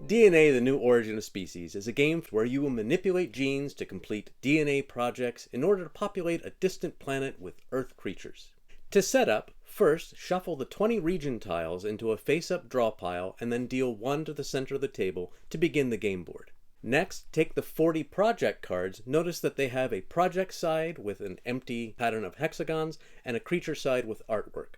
DNA, the New Origin of Species, is a game where you will manipulate genes to complete DNA projects in order to populate a distant planet with Earth creatures. To set up, first shuffle the 20 region tiles into a face-up draw pile and then deal 1 to the center of the table to begin the game board. Next, take the 40 project cards. Notice that they have a project side with an empty pattern of hexagons and a creature side with artwork.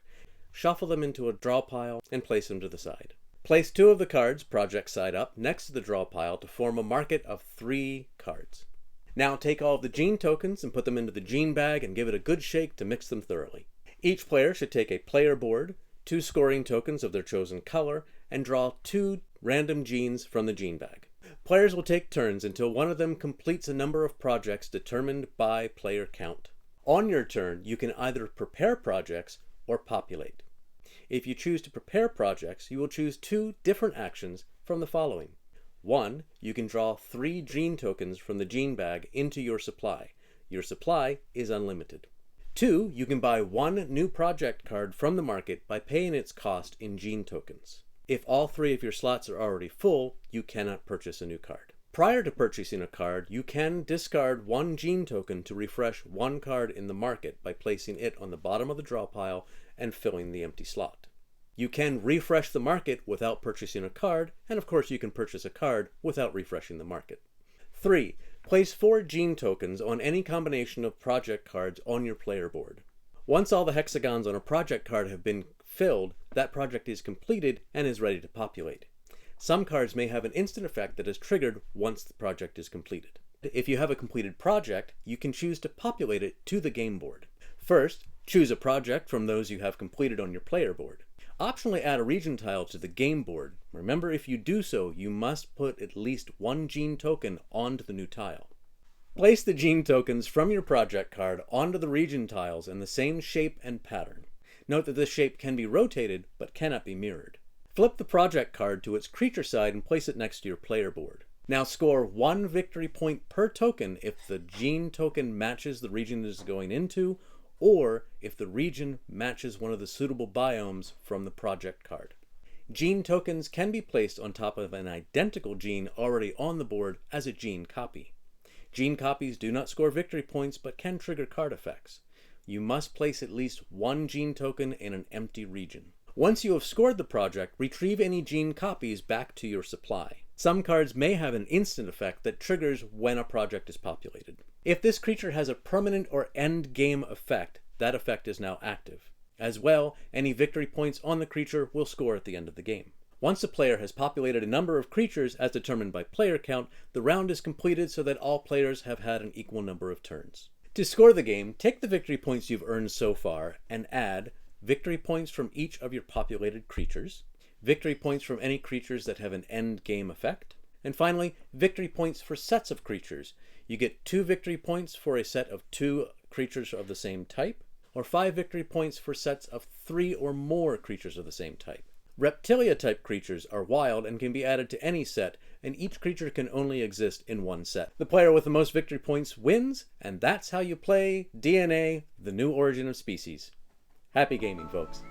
Shuffle them into a draw pile and place them to the side. Place 2 of the cards, project side up, next to the draw pile to form a market of 3 cards. Now take all of the gene tokens and put them into the gene bag and give it a good shake to mix them thoroughly. Each player should take a player board, 2 scoring tokens of their chosen color, and draw 2 random genes from the gene bag. Players will take turns until one of them completes a number of projects determined by player count. On your turn, you can either prepare projects or populate. If you choose to prepare projects, you will choose 2 different actions from the following. 1. You can draw 3 gene tokens from the gene bag into your supply. Your supply is unlimited. 2. You can buy 1 new project card from the market by paying its cost in gene tokens. If all 3 of your slots are already full, you cannot purchase a new card. Prior to purchasing a card, you can discard 1 gene token to refresh 1 card in the market by placing it on the bottom of the draw pile and filling the empty slot. You can refresh the market without purchasing a card, and of course you can purchase a card without refreshing the market. 3. Place 4 gene tokens on any combination of project cards on your player board. Once all the hexagons on a project card have been filled, that project is completed and is ready to populate. Some cards may have an instant effect that is triggered once the project is completed. If you have a completed project, you can choose to populate it to the game board. First, choose a project from those you have completed on your player board. Optionally add a region tile to the game board. Remember, if you do so, you must put at least 1 gene token onto the new tile. Place the gene tokens from your project card onto the region tiles in the same shape and pattern. Note that this shape can be rotated, but cannot be mirrored. Flip the project card to its creature side and place it next to your player board. Now score 1 victory point per token if the gene token matches the region it is going into, or if the region matches one of the suitable biomes from the project card. Gene tokens can be placed on top of an identical gene already on the board as a gene copy. Gene copies do not score victory points but can trigger card effects. You must place at least 1 gene token in an empty region. Once you have scored the project, retrieve any gene copies back to your supply. Some cards may have an instant effect that triggers when a project is populated. If this creature has a permanent or end game effect, that effect is now active. As well, any victory points on the creature will score at the end of the game. Once a player has populated a number of creatures as determined by player count, the round is completed so that all players have had an equal number of turns. To score the game, take the victory points you've earned so far and add victory points from each of your populated creatures, victory points from any creatures that have an end game effect, and finally, victory points for sets of creatures. You get 2 victory points for a set of 2 creatures of the same type, or 5 victory points for sets of 3 or more creatures of the same type. Reptilia-type creatures are wild and can be added to any set, and each creature can only exist in 1 set. The player with the most victory points wins, and that's how you play DNA, the New Origin of Species. Happy gaming, folks.